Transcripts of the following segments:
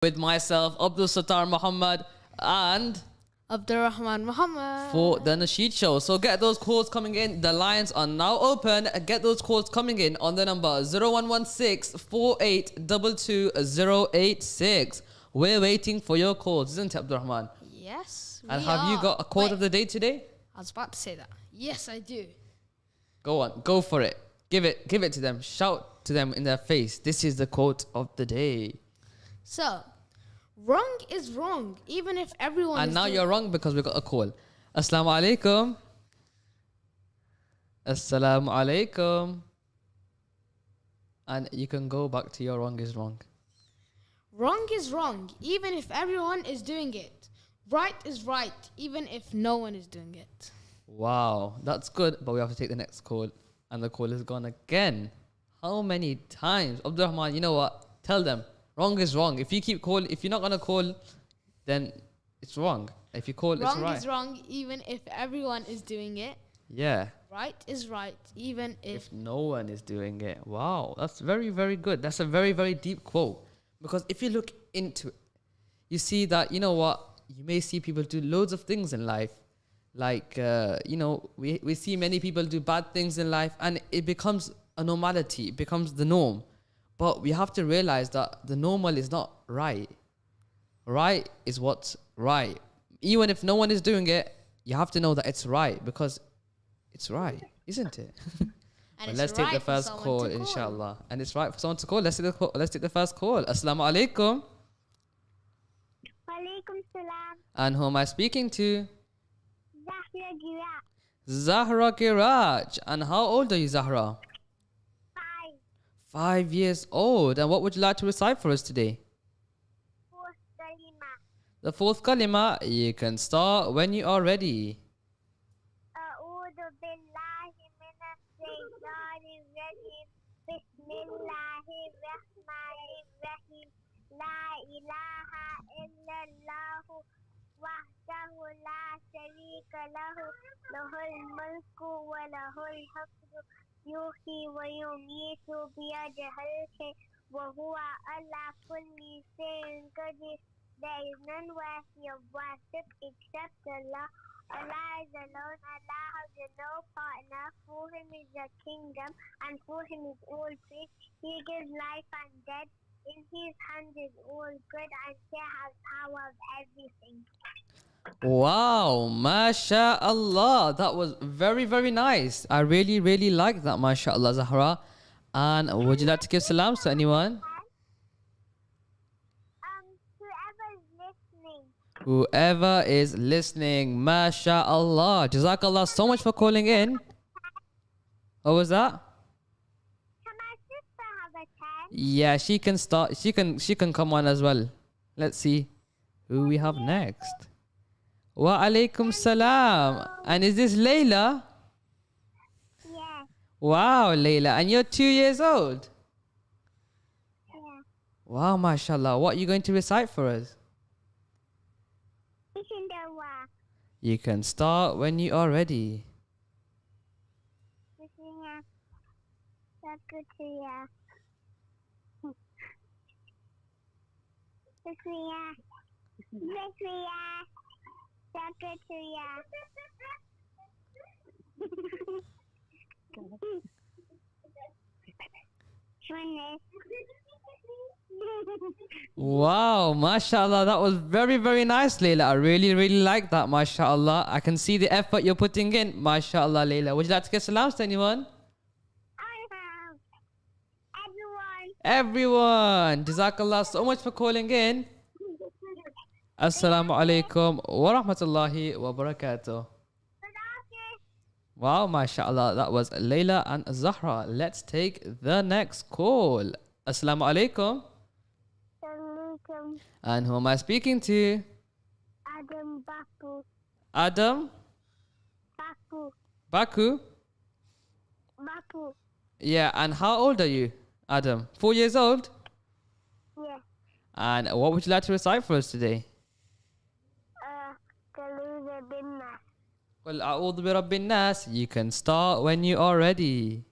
with myself, Abdul, Sattar, Mahomed, and Rahman, Mahomed. for the Nasheed show. So get those calls coming in. The lines are now open. Get those calls coming in on the number 0116 4822 We're waiting for your calls, isn't it, Abdul Rahman? Yes, And have you got a quote of the day today? I was about to say that. Yes, I do. Go on, go for it. Give it to them. Shout to them in their face. This is the quote of the day. So, wrong is wrong, even if everyone And is now you're wrong because we got a call. Assalamu alaikum. Assalamu alaikum. And you can go back to your wrong is wrong. Wrong is wrong, even if everyone is doing it. Right is right, even if no one is doing it. Wow, that's good. But we have to take the next call. And the call is gone again. How many times? Abdul Rahman, you know what? Tell them. Wrong is wrong. If you keep calling, if you're not going to call, then it's wrong. If you call, it's right. Wrong is wrong, even if everyone is doing it. Yeah. Right is right, even if no one is doing it. Wow, that's very, very good. That's a very, very deep quote. Because if you look into it, you see that, you know what? You may see people do loads of things in life. Like, we see many people do bad things in life and it becomes a normality. It becomes the norm. But we have to realize that the normal is not right. Right is what's right. Even if no one is doing it, you have to know that it's right because it's right, isn't it? But let's take the first call, inshallah. And it's right for someone to call. Let's take the first call. Assalamu alaikum. Walaikum salam. And who am I speaking to? Zahra Gira. Zahra Giraj. And how old are you, Zahra? 5. 5 years old. And what would you like to recite for us today? 4th kalima. The fourth kalima. You can start when you are ready. A'udhu billahi minash shaitanir rajim. Bismillahir rahmanir rahim. La ilaha illallahu wahdahu la sharika lahu. Lahul mulku wa lahul hamdu. Yuhyi wa yumiitu biyadihil khair. Wa huwa ala kulli shay'in qadir. There is none worthy of worship except Allah. Allah is alone. Allah has no partner. For Him is the kingdom, and for Him is all praise. He gives life and death. In His hand is all good, and He has power of everything. Wow, mashallah. That was very, very nice. I really, really like that, mashallah, Zahra. And would you like to give salams to anyone? Whoever is listening, mashallah. Jazakallah so much for calling in. What was that? Can my sister have a 10? Yeah, she can start. She can come on as well. Let's see who we have next. Wa alaikum salam. And is this Layla? Yeah. Wow, Layla. And you're 2 years old? Yeah. Wow, mashallah. What are you going to recite for us? Bismillah. You can start when you are ready. Bismillah. Sakutiyah. Bismillah. Bismillah. Sakutiyah. Wow, mashallah. That was very, very nice, Layla. I really, really like that, mashallah. I can see the effort you're putting in, mashallah, Layla. Would you like to get salams to anyone? Everyone. Jazakallah so much for calling in. Assalamu alaikum wa rahmatullahi wa barakatuh. Wow, mashallah. That was Layla and Zahra. Let's take the next call. Assalamu alaikum. And who am I speaking to? Adam Baku. Adam? Baku. Baku? Baku. Yeah, and how old are you, Adam? 4 years old? Yeah. And what would you like to recite for us today? Kaluza bin Nas. Qul a'udhu bi rabbin nas. You can start when you are ready.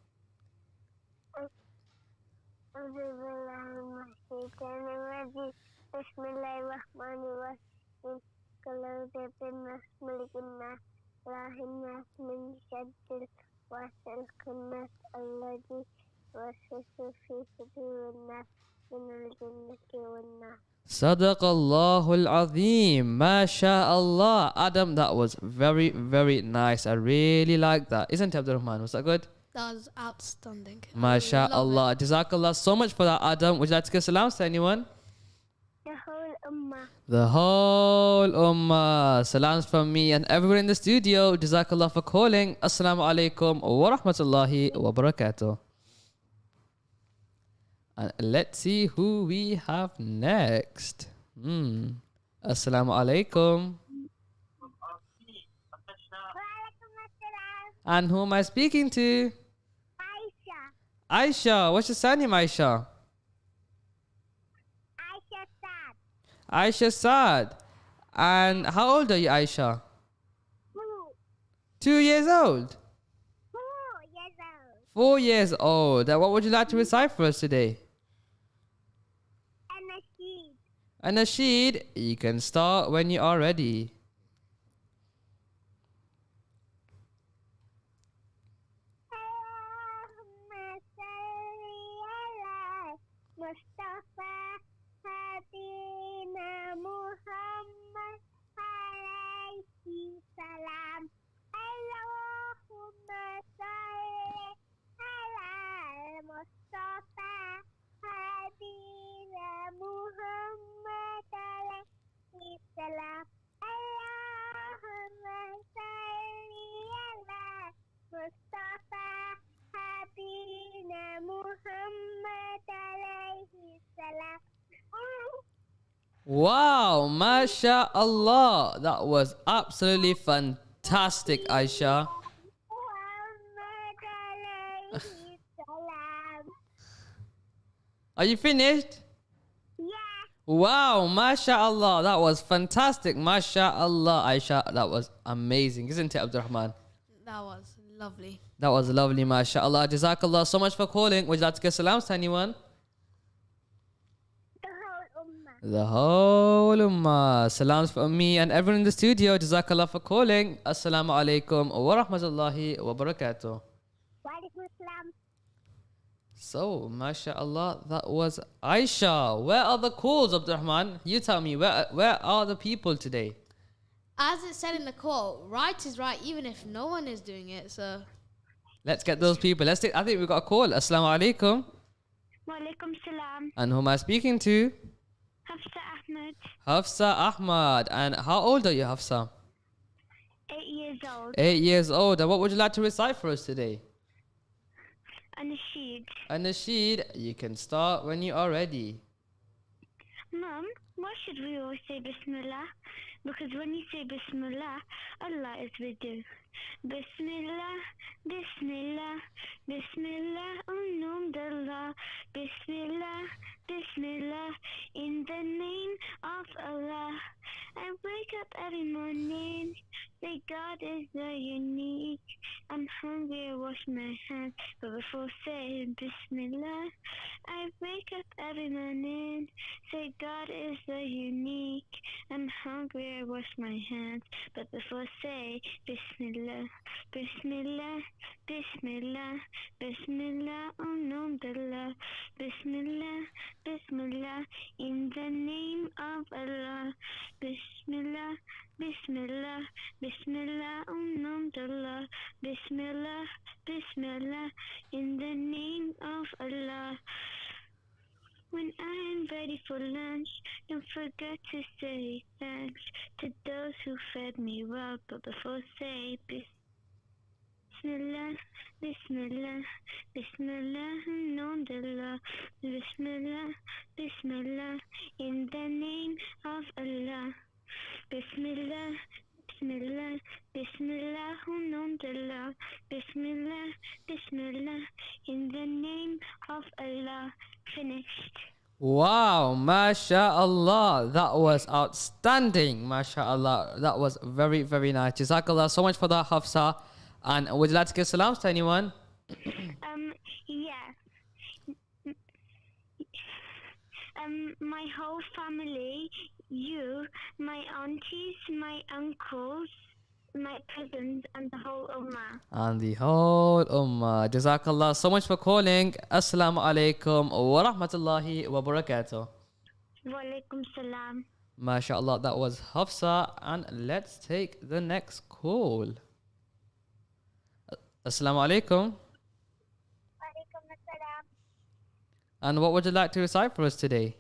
Bismillahirrahmanirrahim. Kalau nas malikin nas lahin nas min syaddil wasil khannas alladhi waswisu fi sudurin nas minal jinnati wan nas. Sadaqallahul Azim. MashaAllah. Adam, that was very, very nice. I really like that. Isn't it, Abdul Rahman? Was that good? That was outstanding. I love MashaAllah. Jazakallah so much for that, Adam. Would you like to give salams to anyone? The whole ummah. The whole ummah. Salams from me and everyone in the studio. Jazakallah for calling. Assalamu alaikum wa rahmatullahi wa barakatuh. And let's see who we have next. Assalamu alaikum. Walaikum assalam. And who am I speaking to? Aisha. Aisha. What's your surname, Aisha? Aisha Sad. Aisha Saad. And how old are you, Aisha? 2 years old. 4 years old. 4 years old. And what would you like to recite for us today? And Nasheed. And Nasheed, you can start when you are ready. Allahumma salli ala Mustafa Habibina Muhammad alayhi salam. Allahumma salli ala Mustafa Habibina Muhammad alayhi salam. Allahumma salli ala Mustafa Habibina Muhammad alayhi salam. Wow, MashaAllah. That was absolutely fantastic, Aisha. Muhammad alayhi salam. Are you finished? Yeah. Wow, MashaAllah. That was fantastic. MashaAllah, Aisha. That was amazing. Isn't it, Abdul Rahman? That was lovely. That was lovely, MashaAllah. Jazakallah so much for calling. Would you like to give salams to anyone? The whole ummah. The whole ummah. Salams from me and everyone in the studio. Jazakallah for calling. Assalamu alaikum wa rahmatullahi wa barakatuh. Walaikum assalam. So, MashaAllah, that was Aisha. Where are the calls, Abdul Rahman? You tell me, where are the people today? As it said in the quote, right is right even if no one is doing it. So Let's get those people. I think we've got a call. Assalamu alaikum. Walaikum salam. And who am I speaking to? Hafsa Ahmed. Hafsa Ahmad. And how old are you, Hafsa? 8 years old. 8 years old. And what would you like to recite for us today? And Nasheed. And Nasheed, you can start when you are ready. Mum, why should we always say Bismillah? Because when you say Bismillah, Allah is with you. Bismillah, Bismillah, Bismillah, nom d'Allah. Bismillah, Bismillah, in the name of Allah. I wake up every morning, say God is the unique. I'm hungry, I wash my hands, but before saying Bismillah, I wake up every morning, say God is the unique. I'm hungry, I wash my hands, but before say Bismillah, Bismillah, Bismillah, Bismillah, nom d'Allah. Bismillah, Bismillah, in the name of Allah. Bismillah, Bismillah, Bismillah, nom d'Allah. Bismillah, Bismillah, in the name of Allah. When I am ready for lunch, don't forget to say thanks to those who fed me well, but before say Bismillah, Bismillah, Bismillah, nom d'Allah. Bismillah, Bismillah, in the name of Allah. Bismillah, Bismillah, Bismillah, nom d'Allah. Bismillah, Bismillah, in the name of Allah. Finished. Wow, MashaAllah. That was outstanding. MashaAllah. That was very, very nice. Jazakallah so much for that, Hafsa. And would you like to give salams to anyone? Yeah. My whole family, you, my aunties, my uncles, my cousins, and the whole ummah. And the whole ummah. Jazakallah so much for calling. Assalamu alaikum wa rahmatullahi wa barakatuh. Walaikum salam. MashaAllah, that was Hafsa. And let's take the next call. Assalamu alaikum. Walaikum salam. And what would you like to recite for us today?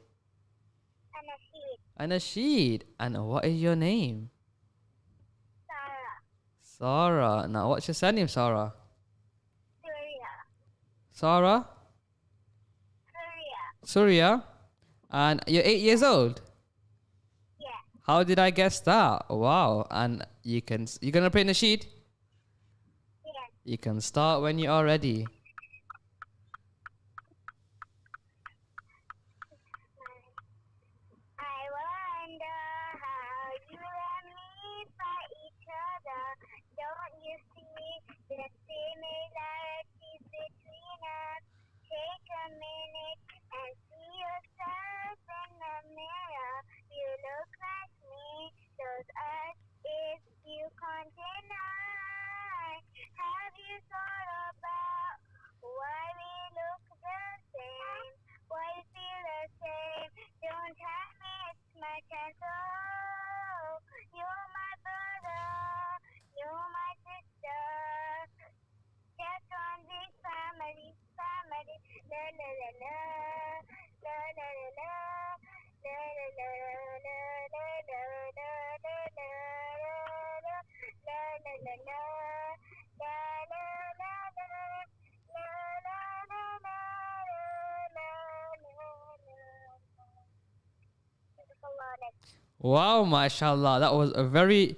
Nasheed. Nasheed. And what is your name? Sarah. Sarah. Now, what's your surname, Sarah? Surya. Sarah? Surya. Surya. And you're 8 years old? Yeah. How did I guess that? Wow. And you're gonna play Nasheed? Yeah. You can start when you are ready. I wonder how you and me fight each other. Don't you see the similarities between us? Take a minute and see yourself in the mirror. You look like me, those us if you can't deny. Have you thought about why we look the same? Why we feel the same? Don't tell me it's my chance. Oh, you're my brother, you're my sister. Just one big family, family. La la la la, la la la la, la la la la, la la la la, la la la la, la la la la. Wow, mashallah. That was a very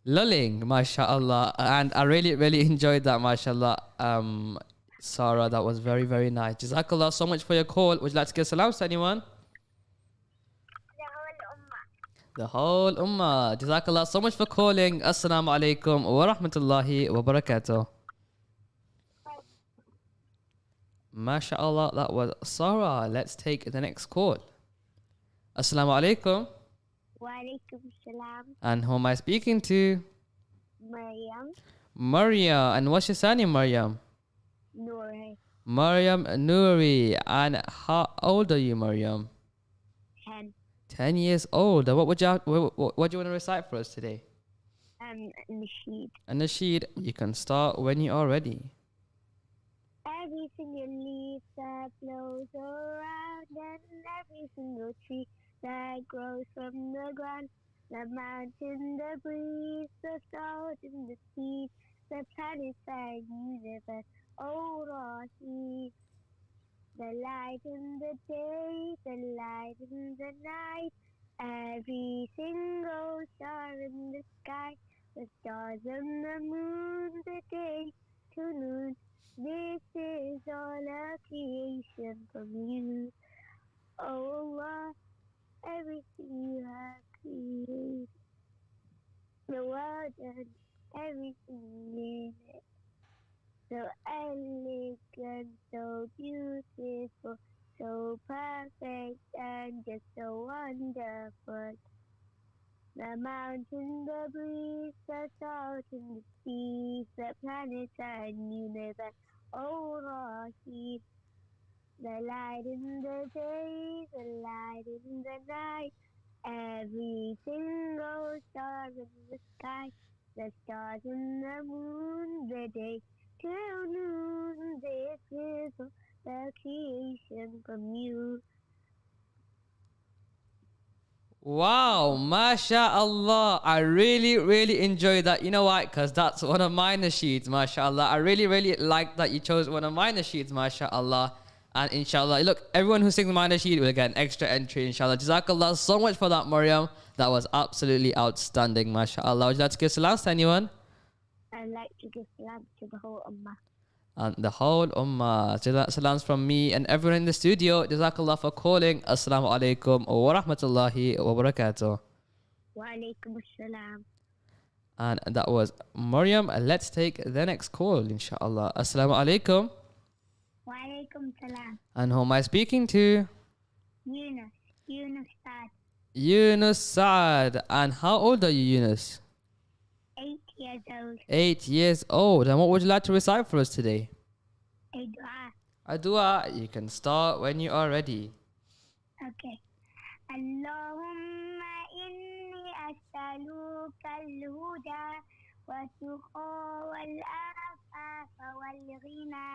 lulling, mashallah. And I really, really enjoyed that, mashallah. Sarah, that was very, very nice. Jazakallah so much for your call. Would you like to give salams to anyone? The whole ummah. Jazakallah so much for calling. Assalamu alaikum wa rahmatullahi wa barakatuh. MashaAllah, that was Sarah. Let's take the next call. Assalamu alaikum. Walaikum salam. And who am I speaking to? Maryam. Maria. And what's your surname, Maryam? Noor. Maryam Nouri. And how old are you, Maryam? 10. 10 years old. And what do you want to recite for us today? Nasheed. And Nasheed, you can start when you are ready. Every single leaf that blows around and every single tree that grows from the ground, the mountain, the breeze, the stars and the seas, the planets and universe, oh Rahim. The light in the day, the light in the night, every single star in the sky, the stars and the moon, the day to noon. This is all a creation from you. Oh Allah, everything you have created, the world and everything in it. So elegant, so beautiful, so perfect and just so wonderful. The mountain, the breeze, the salt and the seas, the planets and universe, oh Rahim. The light in the day, the light in the night, every single star in the sky, the stars in the moon, the day till noon, this is the creation from you. Wow, mashallah. I really, really enjoyed that. You know why? Because that's one of my nasheeds, mashallah. I really, really like that you chose one of my nasheeds, mashallah. And inshallah, look, everyone who sings my nasheed will get an extra entry, inshallah. Jazakallah so much for that, Maryam. That was absolutely outstanding, mashallah. Would you like to give salams to anyone? I'd like to give salam to the whole ummah. And the whole ummah. Salams from me and everyone in the studio. Jazakallah for calling. Assalamu alaikum wa rahmatullahi wa barakatuh. Wa alaikum assalam. And that was Maryam. Let's take the next call, inshallah. Assalamu alaikum. Wa alaikum salam. And who am I speaking to? Yunus. Yunus Saad, Yunus Saad. And how old are you, Yunus? 8 years old. 8 years old. And what would you like to recite for us today? A dua. A dua. You can start when you are ready. Okay. اللهم إني أسألك الهدى والتقى والعفاف والغنى.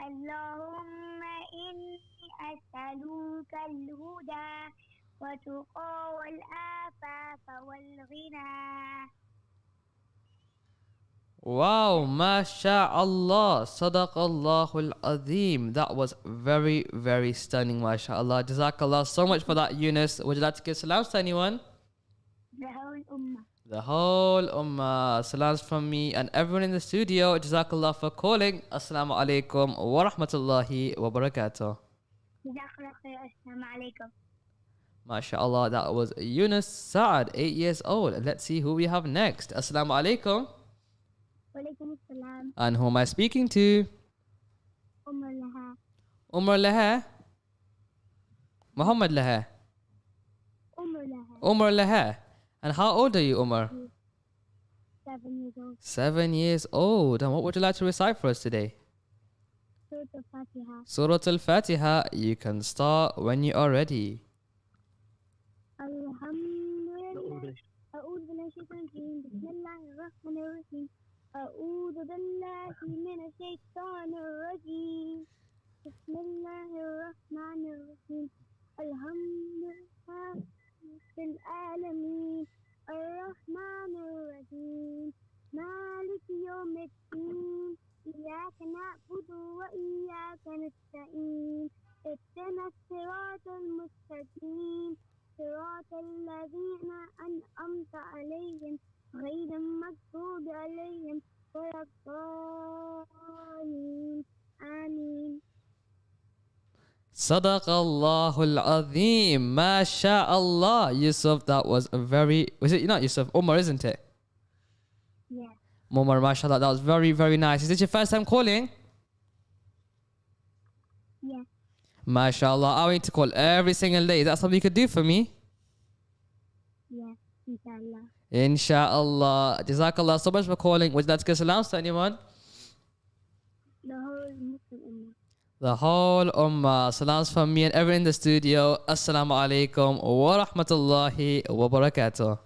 اللهم إني أسألك الهدى والتقى والعفاف والغنى. Wow, mashallah, sadaqallahul azim. That was very, very stunning, mashallah. Jazakallah so much for that, Yunus. Would you like to give salams to anyone? The whole ummah. The whole ummah. Salams from me and everyone in the studio. Jazakallah for calling. Assalamu alaikum wa rahmatullahi wa barakatuh. جزاك الله خير. السلام عليكم. MashaAllah, that was Yunus Saad, 8 years old. Let's see who we have next. Assalamu alaikum. وعليكم السلام. And who am I speaking to? أم لها. Umar Laha? Mahomed Laha? أم لها. Umar Laha. And how old are you, Umar? 7 years old. 7 years old. And what would you like to recite for us today? Surah Al-Fatiha. Surah Al-Fatiha. You can start when you are ready. الحمد لله. أعوذ بالله من الشيطان الرجيم. بسم الله الرحمن الرحيم. أعوذ بالله من الشيطان الرجيم. بسم الله الرحمن الرحيم. الحمد لله رب العالمين. الرحمن الرحيم. مالك يوم الدين. إياك نعبد وإياك نستعين. اهدنا الصراط المستقيم. صراط الذين أنعمت عليهم غير المغضوب عليهم ولا الضالين. آمين. Sadaqallahul Azim. MashaAllah. Yusuf, that was a very... Was it not Yusuf? Umar, isn't it? Yeah. Umar, mashallah. That was very, very nice. Is this your first time calling? Yeah. MashaAllah. I want to call every single day. Is that something you could do for me? Yeah. Inshallah. Insha'Allah. Jazakallah so much for calling. Would you like to give salams to anyone? The whole Muslim Ummah. The whole ummah. Salams from me and everyone in the studio. Assalamu alaikum wa rahmatullahi wa barakatuh.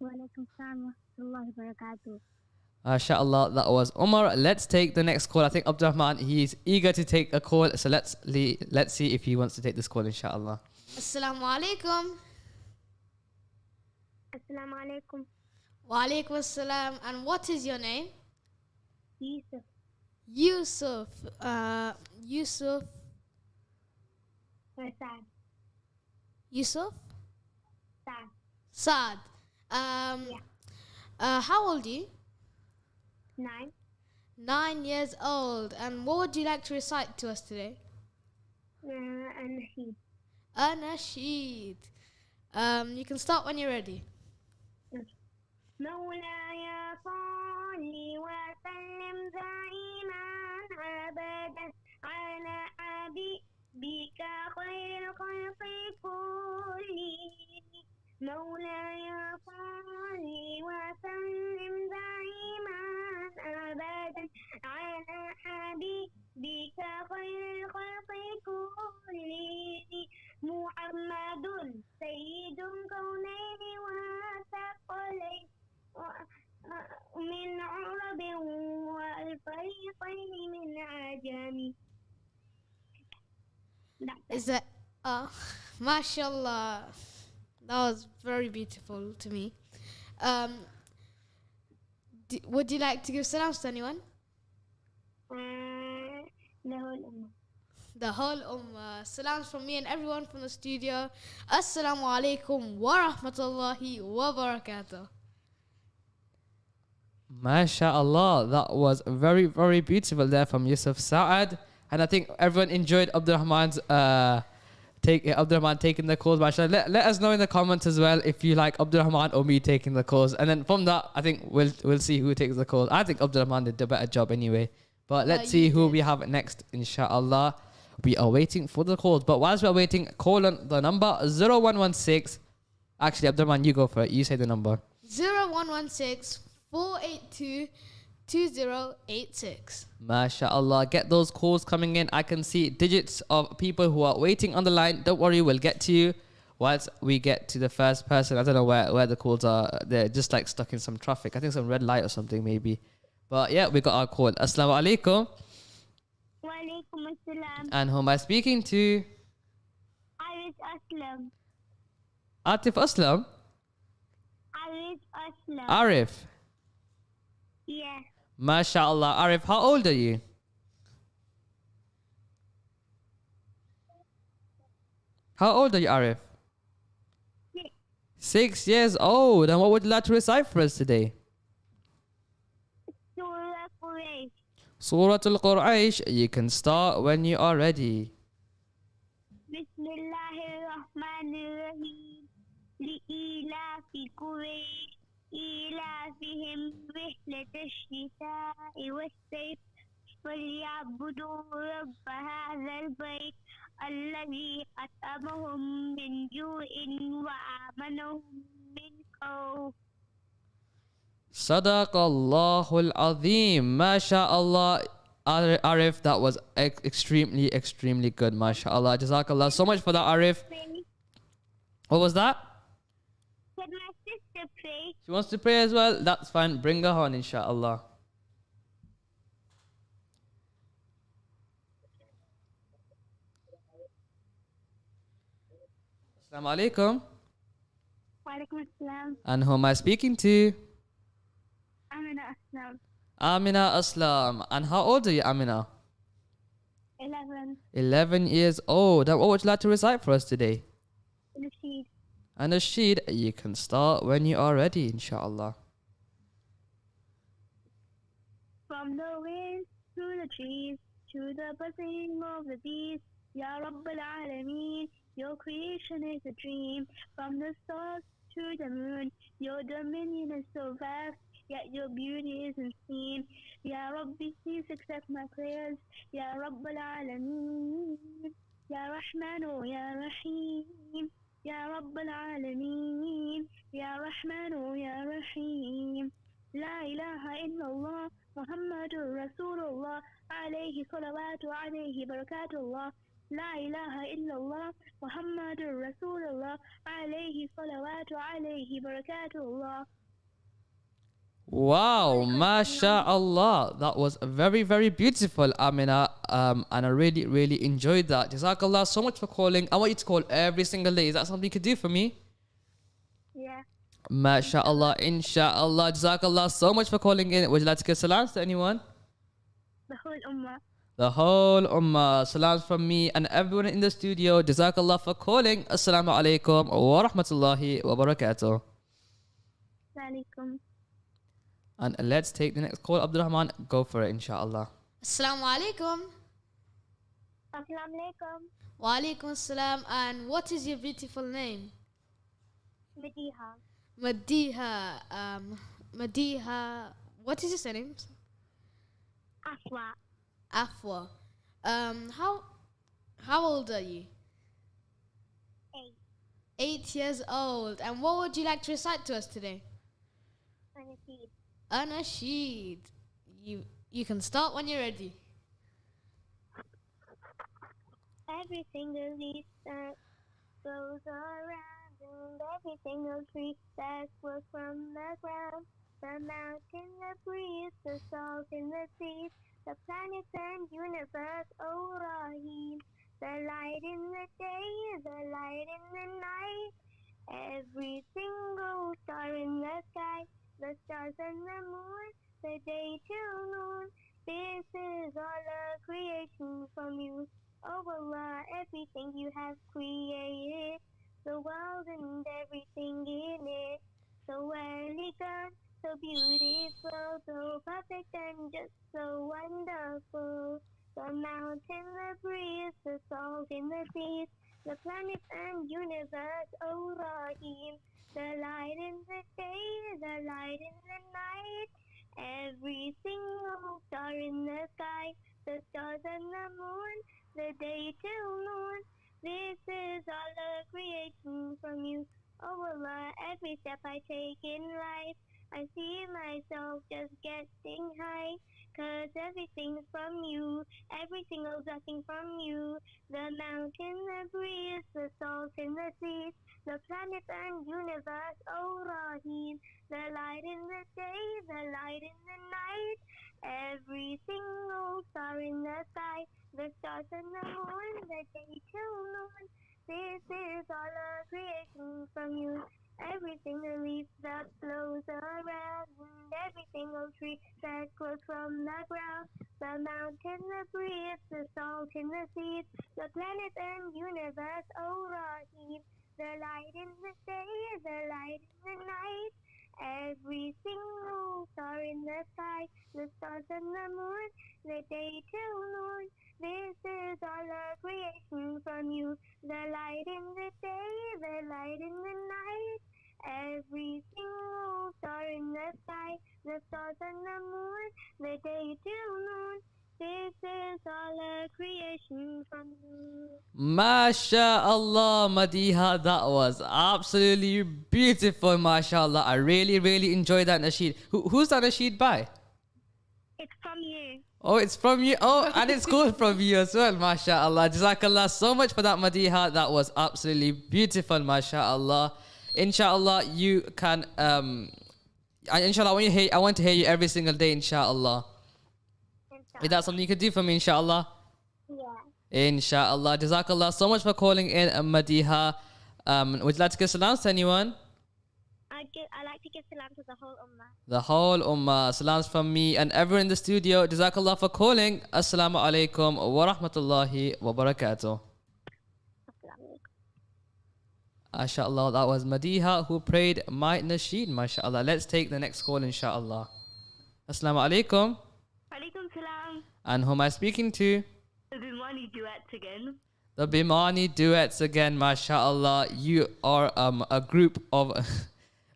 Wa alaikum assalam wa rahmatullahi wa barakatuh. MashaAllah, that was Umar. Let's take the next call. I think Abdurrahman, he's eager to take a call. So let's see if he wants to take this call, inshallah. Assalamu alaikum. Assalamu alaikum. Wa alaikum assalam. And what is your name? Yusuf. Yusuf. Yusuf. Saad. Yusuf? Saad. Saad. How old are you? 9. 9 years old. And what would you like to recite to us today? Nasheed. A Nasheed. You can start when you're ready. مولاي صل وسلم دائما أبدا على حبيبك خير الخلق كلهم. مولاي صل وسلم دائما أبدا على حبيبك خير الخلق كلهم. محمد سيد الكونين وثقلين من عرب والفريقين من عجم. Is that mashallah. That was very beautiful to me. Would you like to give salams to anyone? The whole salams from me and everyone from the studio. Assalamu alaikum wa rahmatullahi wa barakatuh. MashaAllah, that was very, very beautiful there from Yusuf Saad. And I think everyone enjoyed Abdurrahman taking the calls. MashaAllah. Let us know in the comments as well if you like Abdurrahman or me taking the calls. And then from that, I think we'll see who takes the calls. I think Abdurrahman did a better job anyway. But let's see who we have next, inshallah. We are waiting for the calls. But whilst we're waiting, call on the number 0116. Actually, Abdurrahman, you go for it. You say the number. 0116 482 2086. MashaAllah. Get those calls coming in. I can see digits of people who are waiting on the line. Don't worry, we'll get to you. Once we get to the first person, I don't know where the calls are. They're just like stuck in some traffic. I think some red light or something maybe. But yeah, we got our call. Assalamu alaikum. Wa alaikum assalam. And who am I speaking to? Arif Aslam. Atif Aslam? Arif Aslam. Arif. Yeah. MashaAllah. Arif, how old are you? How old are you, Arif? 6 years old. And what would you like to recite for us today? Surah Quraysh. Surah Al-Quraysh. You can start when you are ready. Bismillahirrahmanirrahim. Li'ilafi Quraysh. إيلافهم رحلة الشتاء والصيف فليعبدوا رب هذا البيت الذي أطعمهم من جوع وآمنهم من خوف. Sadaqallahul Azim. MashaAllah. Arif, that was extremely good. MashaAllah. Jazakallah so much for that, Arif. What was that? Can my sister pray? She wants to pray as well. That's fine. Bring her on, inshallah. Assalamu alaikum. Wa alaikum assalam. And who am I speaking to? Amina Aslam. Amina Aslam. And how old are you, Amina? 11. 11 years old. And what would you like to recite for us today? Nasheed. And Nasheed, you can start when you are ready, inshallah. From the winds to the trees, to the buzzing of the bees, Ya Rabbal Alameen, your creation is a dream. From the stars to the moon, your dominion is so vast, yet your beauty isn't seen. Ya Rabbi, please accept my prayers. Ya Rabbal Alameen, Ya Rahman, Ya Rahim. Ya Rabbal Alameen, Ya Rahman, Ya Rahim. La ilaha illallah, Muhammadur Rasulullah, alayhi salawatu, alayhi barakatullah. La ilaha illallah, Muhammadur Rasulullah, alayhi salawatu, alayhi barakatullah. Wow, MashaAllah. That was very beautiful, Amina. And I really enjoyed that. Jazakallah so much for calling. I want you to call every single day. Is that something you could do for me? Yeah. MashaAllah, inshallah. Jazakallah so much for calling in. Would you like to give salams to anyone? The whole ummah. The whole ummah. Salams from me and everyone in the studio. Jazakallah for calling. Assalamu alaikum wa rahmatullahi wa barakatuh. Alaikum. And let's take the next call. Abdurrahman, go for it, inshallah. Assalamu alaikum. Assalamu alaikum. Wa alaikum assalam. And what is your beautiful name? Madiha. Madiha. What is your surname? Afwa. Afwa. How old are you? 8. 8 years old. And what would you like to recite to us today? Nasheed. Nasheed. You can start when you're ready. Every single leaf that goes around, and every single tree that grows from the ground, the mountain, the breeze, the salt in the seas, the planets and universe, O Rahim, the light in the day, the light in the night, every single star in the sky, the stars and the moon, the day till noon. This is all a creation from you, O Allah. Everything you have created, the world and everything in it, so elegant, so beautiful, so perfect and just so wonderful. The mountain, the breeze, the salt in the seas, the planets and universe, O Rahim, the light in the day, the light in the night, every single star in the sky, the stars and the moon, the day till noon. This is all a creation from you. Oh Allah, every step I take in life, I see myself just getting high. 'Cause everything's from you, every single blessing from you. The mountain, the breeze, the salt in the seas, the planet and universe, oh Rahim. The light in the day, the light in the night, every single star in the sky, the stars and the moon, the day till noon. This is all a creation from you. Every single leaf that blows around, and every single tree that grows from the ground, the mountain, the breeze, the salt in the seas, the planet and universe, oh Rahim. The light in the day, the light in the night, every single star in the sky, the stars and the moon, the day till noon. This is all a creation from you. The light in the day, the light in the night, every single star in the sky, the stars and the moon, the day till noon. This is all a creation from you. MashaAllah, Madiha, that was absolutely beautiful, MashaAllah. I really, really enjoyed that Nasheed. Who's that Nasheed by? It's from you. Oh, it's from you. Oh, and it's cool from you as well, MashaAllah. Jazakallah so much for that, Madiha. That was absolutely beautiful, MashaAllah. Inshallah, you can, inshallah, I want to hear you every single day, inshallah. Is that something you could do for me, inshallah? Yeah. Inshallah. Jazakallah so much for calling in, Madiha. Would you like to give salams to anyone? I like to give salam to the whole ummah. The whole ummah. Salams from me and everyone in the studio. Jazakallah for calling. Assalamu alaikum wa rahmatullahi wa barakatuh. MashaAllah, that was Madiha who prayed my Nasheed, MashaAllah. Let's take the next call, inshallah. Assalamu alaikum. Alaikum salam. And who am I speaking to? The Bimani duets again. The Bimani duets again, MashaAllah. You are a group of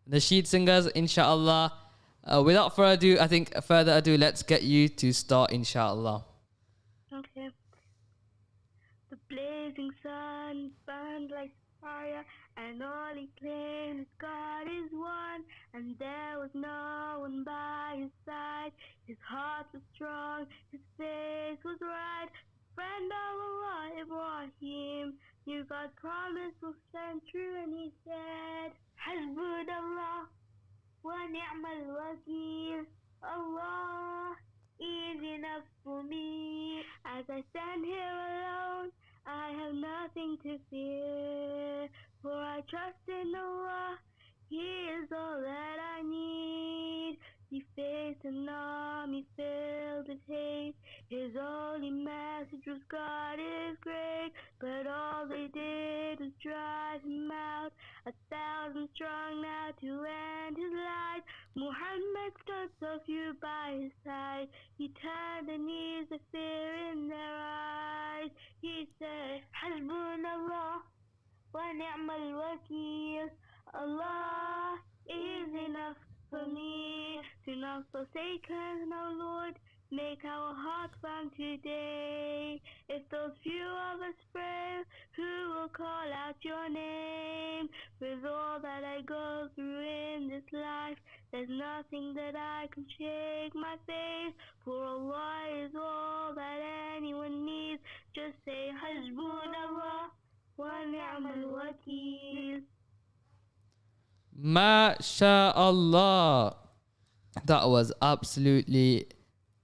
Nasheed singers, inshallah. Without further ado, let's get you to start, inshallah. Okay. The blazing sun burned like fire, and all he claimed is God is one, and there was no one by his side. His heart was strong, his face was right. Friend of Allah, Ibrahim, knew God's promise will stand true, and he said, Hasbunallah wa ni'mal wakeel. Allah is enough for me. As I stand here alone, I have nothing to fear, for I trust in Allah. He is all that I need. He faced an army filled with hate. His only message was God is great, but all they did was drive him out. 1,000 strong now to end his life. Muhammad stood so few by his side. He turned the knees of fear in their eyes. He said, Hasbunallah wa ni'mal wakeel. Allah is enough for me. Do not forsake us, no Lord. Make our hearts burn today. If those few of us pray, who will call out your name? With all that I go through in this life, there's nothing that I can shake my faith. For Allah is all that anyone needs. Just say Hasbunallah wa ni'mal wakeel. MashaAllah. That was absolutely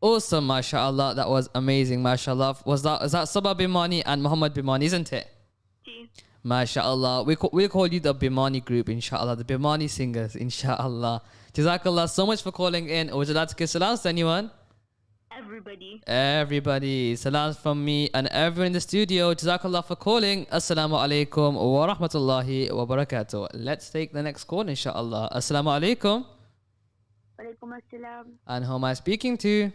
awesome, MashaAllah. That was amazing, MashaAllah. Is that Sabah Bimani and Mahomed Bimani, isn't it? Gee. MashaAllah. We call you the Bimani group, inshallah. The Bimani singers, inshallah. Jazakallah so much for calling in. Would you like to give salams to anyone? Everybody. Salams from me and everyone in the studio. Jazakallah for calling. Assalamu alaikum wa rahmatullahi wa barakatuh. Let's take the next call, inshallah. Assalamu alaikum. Walaikum assalam. And who am I speaking to?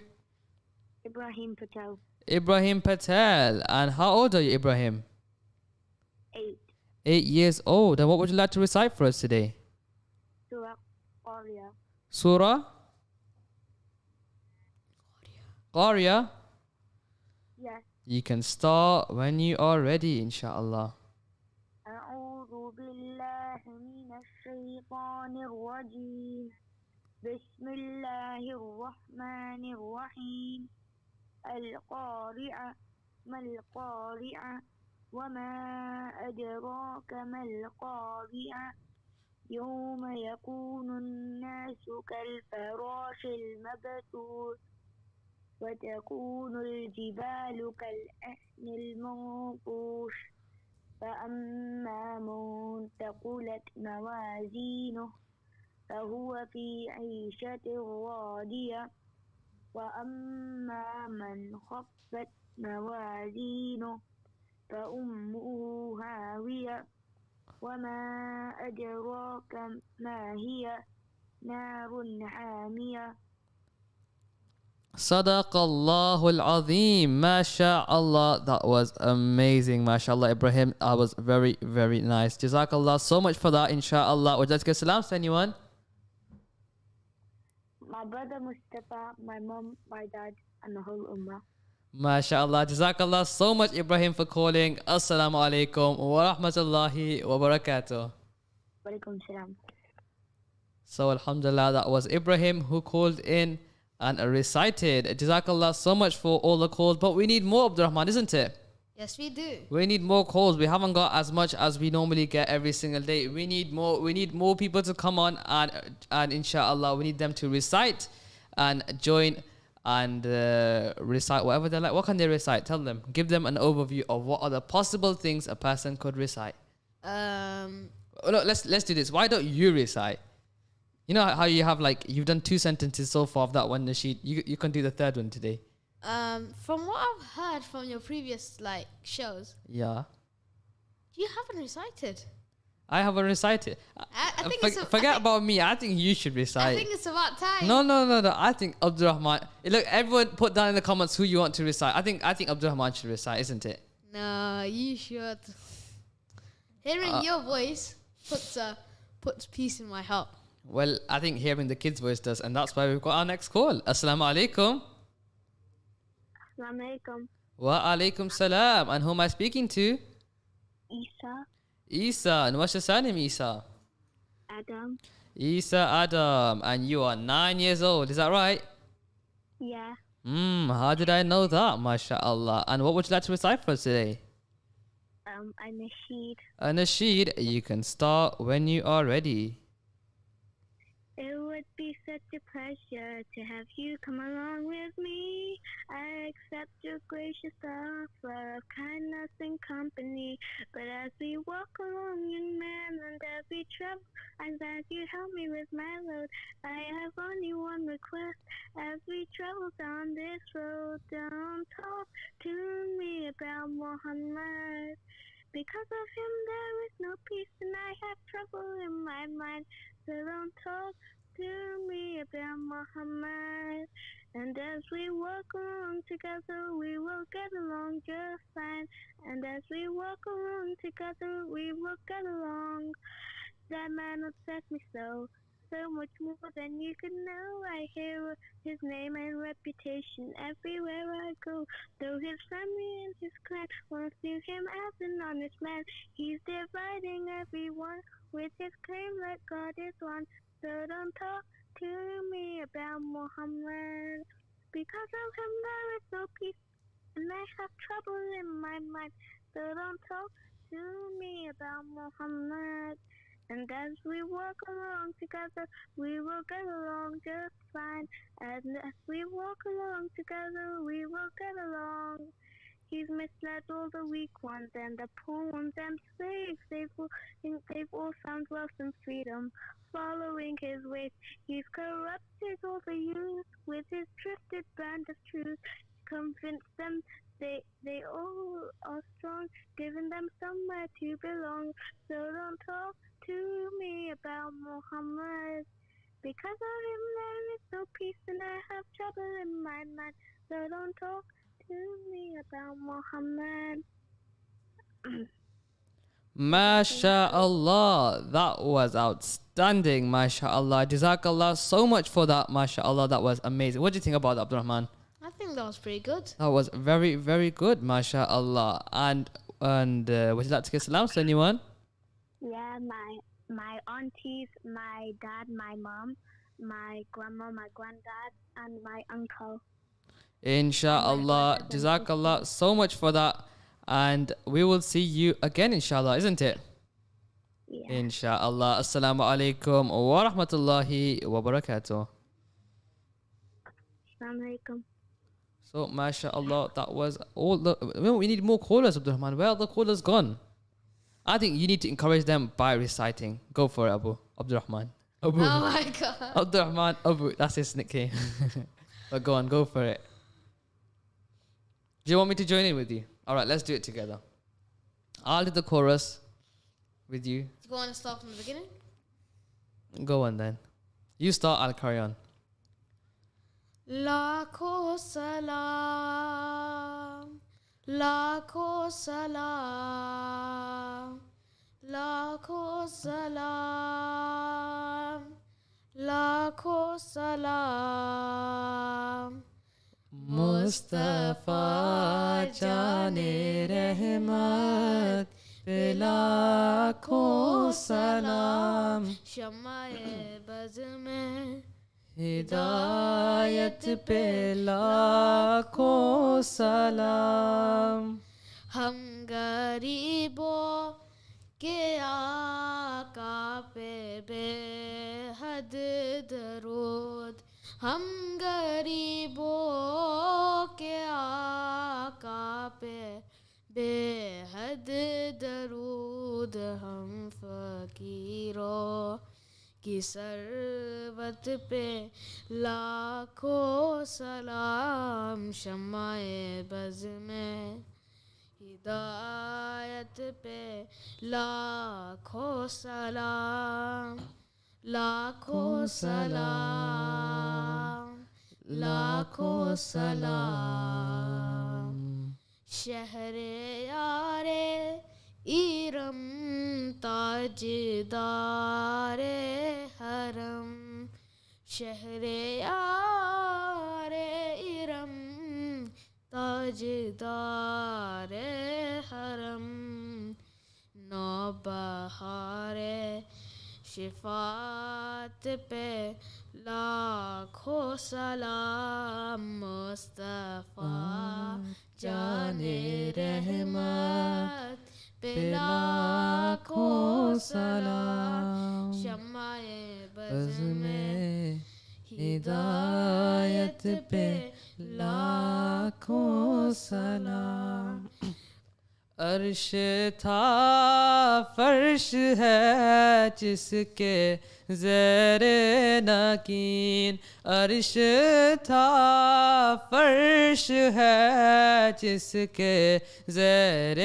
Ibrahim Patel. Ibrahim Patel. And how old are you, Ibrahim? 8. 8 years old. And what would you like to recite for us today? Surah Qaria. Surah? Qaria? Yes. You can start when you are ready, inshallah. أعوذ بالله من الشيطان الرجيم بسم الله الرحمن الرحيم القارعة ما القارعة وما أدراك ما القارعة يوم يكون الناس كالفراش المبثوث وتكون الجبال كالعهن المنفوش فأما من ثقلت موازينه فهو في عيشة راضية وأما من خفت موازينه فأمه هاوية وما أدراك ما هي نار حامية Sadaqallahul Azim. MashaAllah. That was amazing. MashaAllah, Ibrahim. That was very, very nice. Jazakallah so much for that, inshallah. Would you like to give salam to anyone? My brother Mustafa, my mom, my dad, and the whole ummah. MashaAllah. Jazakallah so much, Ibrahim, for calling. Assalamu alaikum wa rahmatullahi wa barakatuh. Walaikum salam. So, alhamdulillah, that was Ibrahim who called in and recited. Jazakallah so much for all the calls. But we need more, Abdurrahman, isn't it? Yes, we do. We need more calls. We haven't got as much as we normally get every single day. We need more people to come on and inshallah we need them to recite and join and recite whatever they like. What can they recite? Tell them. Give them an overview of what are the possible things a person could recite. Oh, no, let's do this. Why don't you recite? You know how you have you've done 2 sentences so far of that one, Nasheed. You can do the third one today. From what I've heard from your previous shows, Yeah. you haven't recited. I haven't recited. I think Forget about me. I think you should recite. I think it's about time. No. I think Abdurrahman. Look, everyone put down in the comments who you want to recite. I think Abdurrahman should recite, isn't it? No, you should. Hearing your voice puts peace in my heart. Well, I think hearing the kids' voice does, and that's why we've got our next call. Assalamu alaikum. Assalamu alaikum. Wa alaikum salam. And who am I speaking to? Isa, Isa. And what's your surname, Isa? Adam. Isa Adam. And you are 9 years old. Is that right? Yeah. How did I know that? MashaAllah. And what would you like to recite for us today? I'm Nasheed. Nasheed, you can start when you are ready. It would be such a pleasure to have you come along with me. I accept your gracious offer of kindness and company. But as we walk along, young man, and as we travel, I beg you help me with my load. I have only one request. As we travel down this road, don't talk to me about Muhammad. Because of him there is no peace and I have trouble in my mind. So don't talk to me about Muhammad. And as we walk along together, we will get along just fine. And as we walk along together, we will get along. That man upset me so much more than you could know. I hear his name and reputation everywhere I go. Though his family and his clan won't see him as an honest man, he's dividing everyone with his claim that God is one. So don't talk to me about Muhammad. Because of him there is no peace and I have trouble in my mind. So don't talk to me about Muhammad. And as we walk along together, we will get along just fine. And as we walk along together, we will get along. He's misled all the weak ones and the poor ones and slaves. They've all found wealth and freedom, following his ways. He's corrupted all the youth with his twisted brand of truth. Convinced them they all are strong, giving them somewhere to belong. So don't talk to me about Muhammad. Because of him there is no peace and I have trouble in my mind. So don't talk to me about Muhammad. MashaAllah. That was outstanding. MashaAllah. Jazakallah so much for that. MashaAllah. That was amazing. What do you think about that, Abdurrahman? I think that was pretty good. That was very, very good, mashallah. And would you like to give salams to anyone? Yeah, my aunties, my dad, my mom, my grandma, my granddad, and my uncle. Inshallah. Jazakallah so much for that. And we will see you again, inshallah, isn't it? Yeah. Inshallah. Assalamu alaikum wa rahmatullahi wa barakatuh. Assalamu alaikum. So, mashallah, that was all the. We need more callers, Abdul Rahman. Where are the callers gone? I think you need to encourage them by reciting. Go for it, Abdul Rahman. Abu. Oh my god. Abdul Rahman, Abu. That's his nickname. But go on, go for it. Do you want me to join in with you? All right, let's do it together. I'll do the chorus with you. Do you want to start from the beginning? Go on then. You start, I'll carry on. Lakho salam, lakho salam, lakho salam, lakho salam. Mustafa Jane Rahmat pe lakho salam. Shamaye baz mein Hidayat pe lakho salam. ہم غریبوں کے آقا پہ بے حد درود. ہم غریبوں کے آقا پہ بے حد درود. ہم فقیروں کی ثروت پہ لاکھوں سلام. شمع بز میں ہدایت پہ لاکھوں سلام, لاکھوں سلام, لاکھوں سلام. شہر یار ایرم تاجدار حرم. شہر یار ایرم تاجدار حرم. نوبہار شفاعت پہ لاکھوں سلام. مصطفیٰ جان رحمت پہ لاکھوں سلام. شمع بز میں ہدایت پہ لاکھوں سلام. عرش تھا فرش ہے جس کے زیر نگین. عرش تھا فرش ہے جس کے زیر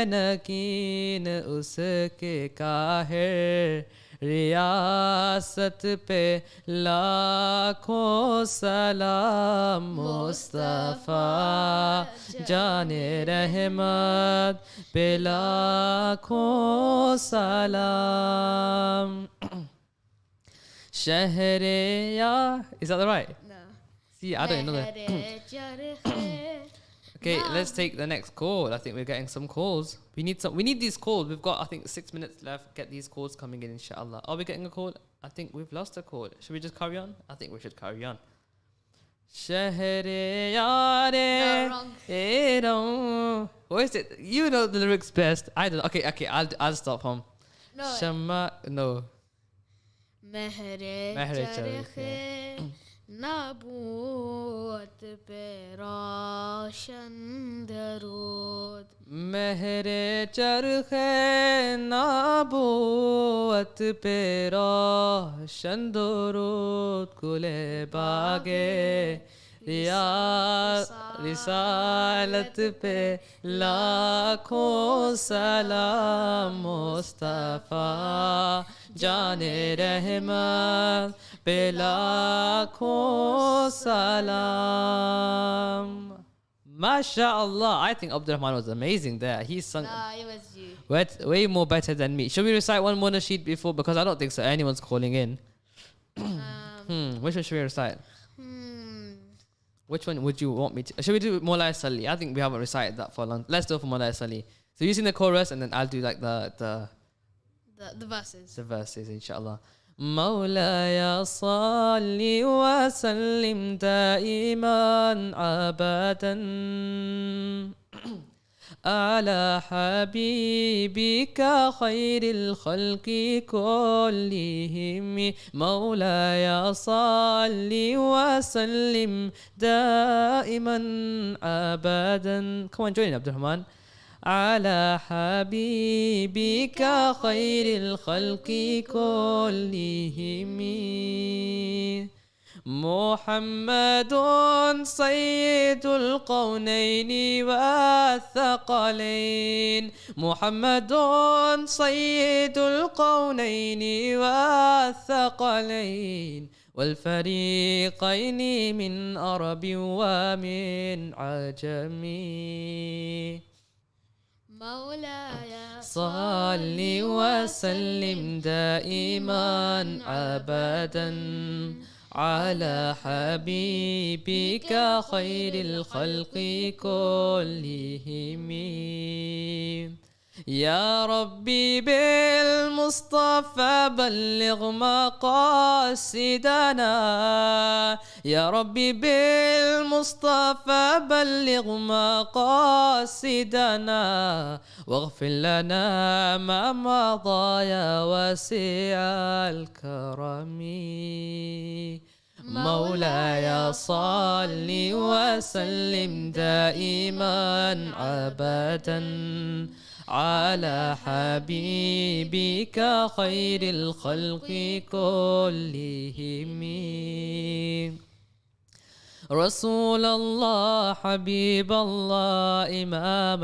نگین. اس کے قاہر ریاست پہ لاکھوں سلام. مصطفیٰ جان رحمت پہ لاکھوں سلام. شہر یا is that right? No. See, I don't know that. چرخے Okay, let's take the next call. I think we're getting some calls. We need these calls. We've got, I think, 6 minutes left. Get these calls coming in, inshallah. Are we getting a call? I think we've lost a call. Should we just carry on? I think we should carry on. Shahr yaare wrong. What is it? You know the lyrics best. I don't know. Okay, I'll stop home. No. Shama, no. مہر چرخے نبوت پہ روشن درود. مہر چرخ نبوت پہ روشن درود. گل باغ رسالت پہ لاکھوں سلام. مصطفیٰ جان رحمت پہ لاکھوں سلام. MashaAllah. I think Abdul Rahman was amazing there. He sung it was you. way more better than me. Should we recite one more nasheed before? Because I don't think so anyone's calling in. Which one should we recite? Which one would you want me to? Should we do Mola Salli? I think we haven't recited that for long. Let's do it for Mola Salli. So you sing the chorus and then I'll do like the verses. The verses, inshallah. مولاي صل وسلم دائما أبدا على حبيبك خير الخلق كلهم مولاي صل وسلم دائما أبدا. Come on, join in, Abdul Rahman. على حبيبك خير الخلق كلهم محمد سيد القونين والثقلين محمد سيد القونين والثقلين والفريقين من عرب ومن عجم مولاي صل وسلم دائما أبدا على حبيبك خير الخلق كلهم يا ربي بالمصطفى بلغ مقاصدنا يا ربي بالمصطفى بلغ مقاصدنا واغفر لنا ما مضى يا واسع الكرم مولاي صل وسلم دائما أبدا على حبيبك خير الخلق كلهم رسول الله حبيب الله إمام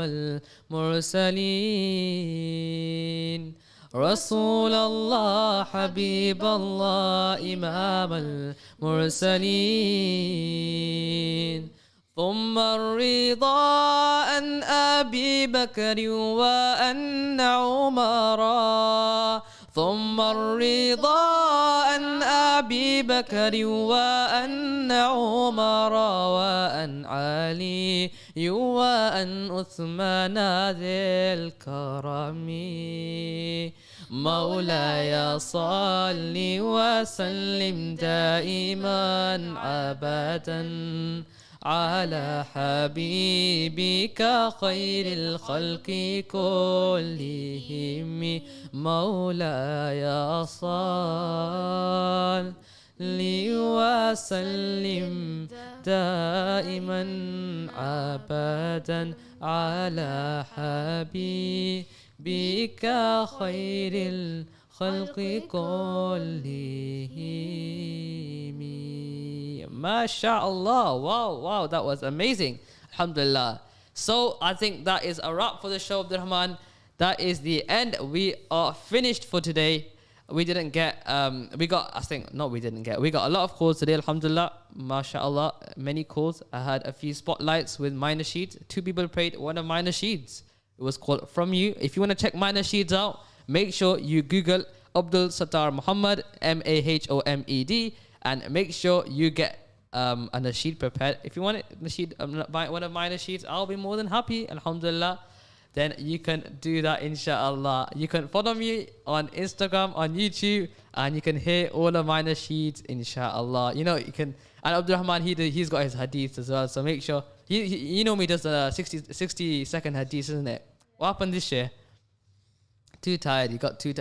المرسلين رسول الله حبيب الله إمام المرسلين ثم الرضا عن أبي بكر وأن عمر ثم الرضا عن أبي بكر وأن عمر وأن علي وأن عثمان ذي الكرم مولاي صل وسلم دائما أبدا على حبيبك خير الخلق كلهم مولاي صل وسلم دائما أبدا على حبيبك خير الخلق كلهم MashaAllah. Wow, that was amazing. Alhamdulillah. So I think that is a wrap for the show, Abdul Rahman. That is the end. We are finished for today. We didn't get, we got a lot of calls today, Alhamdulillah. MashaAllah, many calls. I had a few spotlights with my Nasheed. 2 people prayed one of my Nasheeds. It was called From You. If you want to check my Nasheeds out, make sure you Google Abdul Sattar Mahomed, Mahomed, and make sure you get a Nasheed prepared. If you want it, Nasheed, one of my Nasheeds, I'll be more than happy, Alhamdulillah. Then you can do that, inshallah. You can follow me on Instagram, on YouTube, and you can hear all of my Nasheeds, inshallah. You know, you can, and Abdul Rahman, he's got his hadiths as well, so make sure, you know me, does the 60-second hadiths, isn't it? What happened this year? Too tired,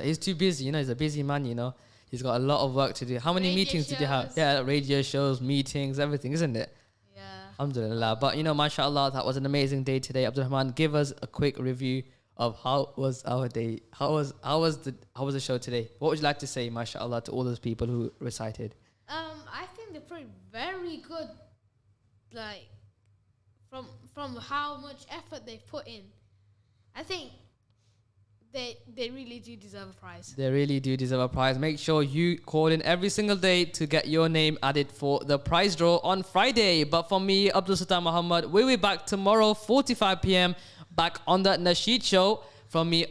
he's too busy, you know, he's a busy man, you know. He's got a lot of work to do. How many meetings did you have? Yeah, radio shows, meetings, everything, isn't it? Yeah. Alhamdulillah. But, you know, mashallah, that was an amazing day today. Abdul Rahman, give us a quick review of how was our day. How was the show today? What would you like to say, mashallah, to all those people who recited? I think they played very good. Like, from how much effort they've put in. I think they really do deserve a prize. They really do deserve a prize. Make sure you call in every single day to get your name added for the prize draw on Friday. But for me, Abdul Sattar Muhammad, we'll be back tomorrow, 4:45 p.m. back on the Nasheed show. From me,